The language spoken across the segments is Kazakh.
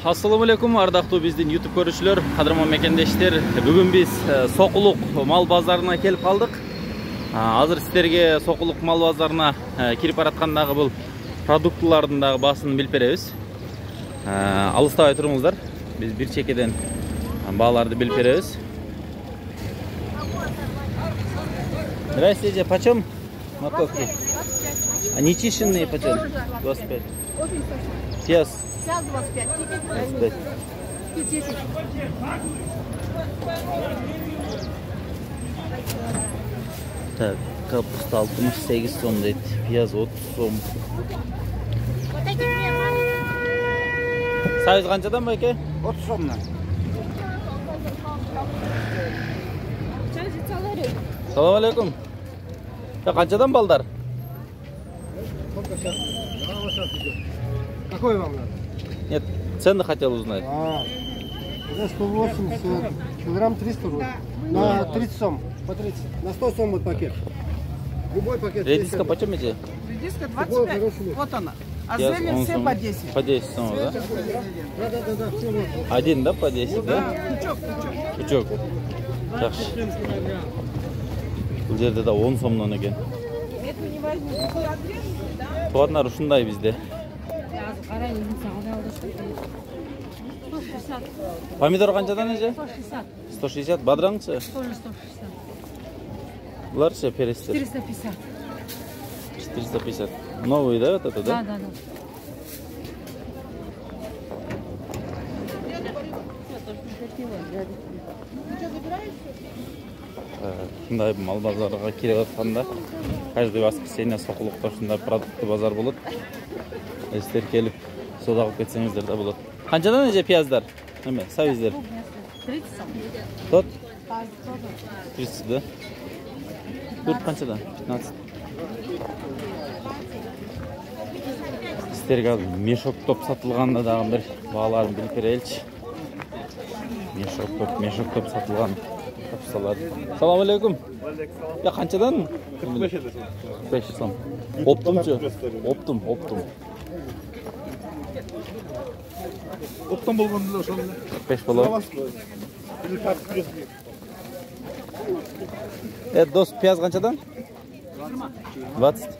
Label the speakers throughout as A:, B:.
A: Assalamu alaikum, ардактуу биздин YouTube көрүүчүлөр, кадырман мекендештер. Бүгүн биз Сокулук мал базарына келип калдык. Азыр сиздерге Сокулук мал базарына кирип бараткандагы бул продуктылардын дагы баасын билип беребиз. Алыстабай туруңуздар. Биз бир чекеден бааларды билип беребиз. Здравствуйте, почем морковки? Нечищенные почем? 25. Пес.
B: Пес 25.
A: 25.
B: 10.
A: Так, капуста 68 сом дейт, пияз 30 сом. Сайыз канчадан байке?
C: 30 сомдан.
A: Салам алейкум. Канчадан балдар?
C: Какой вам надо?
A: Нет, цены хотел узнать.
C: 180, килограмм 300 рублей. На 30 сом, по 30. На 100 сом вот пакет. Любой пакет.
A: Редиска почем эти?
D: Редиска 25, вот она. А зелень все по 10.
A: По 10 сом, да?
C: Да, все вот.
A: Один, да, по 10, да? Пучок. Так. Бұл жерде да 10 сомнан екен. Туғандар ушундай бізде. Помидор қанчадан еже? 160. Бадраңшы?
D: 160.
A: Бұлар ше перестер?
D: 450.
A: 450. Новый, да, вот это, да?
D: Да.
A: Шундай мал базарыға келіп жатқанда каждый воскресенье Сокулукта ушундай продукты базар болот. Сиздер келип соода кылып кетсеңиздер да болот. Канчадан эже пияздар? Эме, сабиздер?
D: 30 сом.
A: Тот? 30, да? Тут канчадан? 15. Сиздерге мешоктоп сатылганда дагы бир бааларын билип береличи. Мешоктоп сатылган капсалар. Салам алейкум. Я канчадан? 45 сом. Оптумчу? Оптум.
C: Оптом болгондо ошол.
A: 45 болот. Дос, пияз канчадан? 20.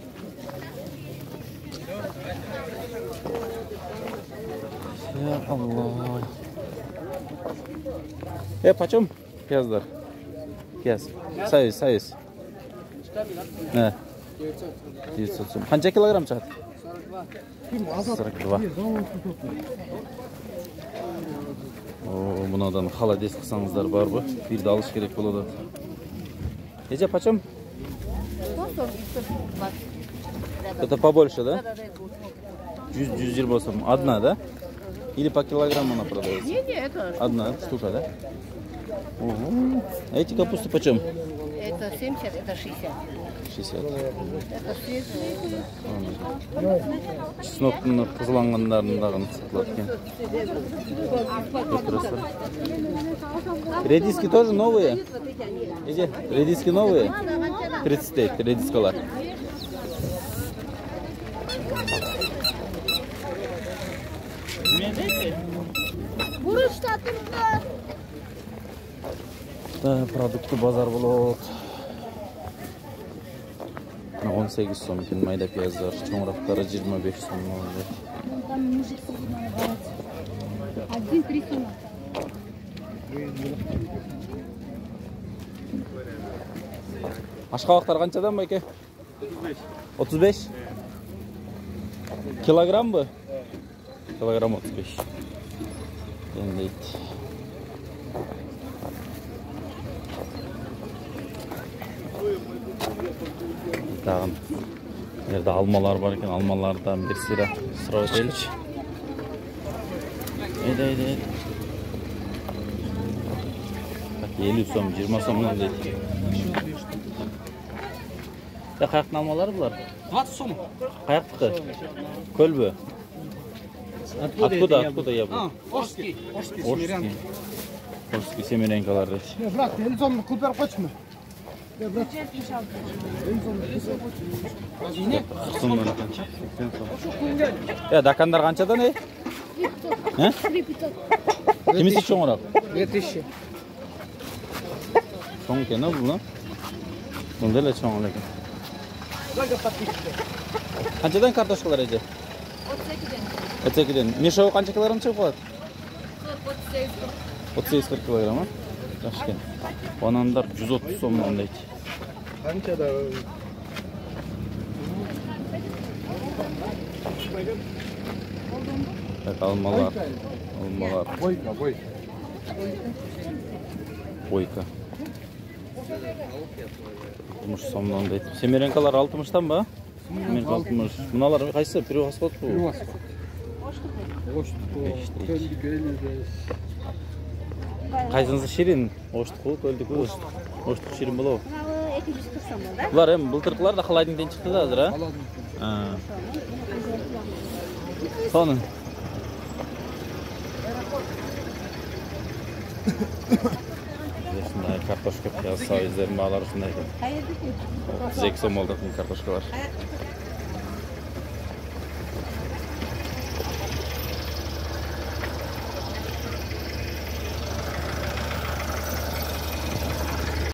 A: Я Аллах. Почем пияздар? Пияз. Сайыз. 900 сом. Канча килограмм чыгат? 42. Мынадан холодец кылсаңыздар барбы? Бирди алыш керек болот. Эже почем?
B: 120.
A: Это побольше, да? 100-120 сом. Одна, да? Или по килограмму она продается?
B: Не, это...
A: Одна штука, да? Угу. А эти капусты почем?
B: Это 70, это 60.
A: 60.
B: Это свежие.
A: Чесноктун кызылангандарын дагы сатылат экен. Редиски тоже новые? Эже, редиски новые? 30 редискалар. Да, продукты базар болот. 18 сом екен майда пияздар, чоңурактары 25 сом.
B: Один 3 сом.
A: Ашкабактар канчадан байке? 35. Килограмм бы? Килограмм 35. Дейт. Дагы жерде алмалар бар екен, алмалардан бир сыйра сурап өтеличи. Эйде. 50 сом, 20 сомдон дейт. Каяктын алмалары булар?
C: 20 сом.
A: Каяктыкы? Көлбү? Откуда я был?
C: Орский.
A: Орский семеренкалар дейт.
C: Брат, 50 сом кылып берип койчуму?
A: Дакандар канчадан? Kimisi çoğurak?
C: 2000.
A: Çoğun ekan bu buni. Bunda da çoğun ekan. Qanchadan kartoshkalar edi? 32dan. Meshovi qancha kilogramm chiqib qoladi? 38-40 kilogramm. Yaxshi ekan. Bananlar 130 so'mdan deydi.
C: Qanchada?
A: Evet, almalar.
C: Boyka.
A: Boyka. 60 so'mdan deydi. Semerenkalar 60'dan mı? Semerenka 60. Bunalar qaysi? Pirvasxod bu. Qaysinisi shirin? Oshtiqu, ko'ldiku. Oshtiq shirin bo'ladi. Bular ham bultirqilar da xolaydingdan chiqdi hozir, ha? Ha. Soni. Shunday kartoshka, piyoz, so'zlar, ma'lar shunday ekan. 32 so'm oldi kartoshkalar.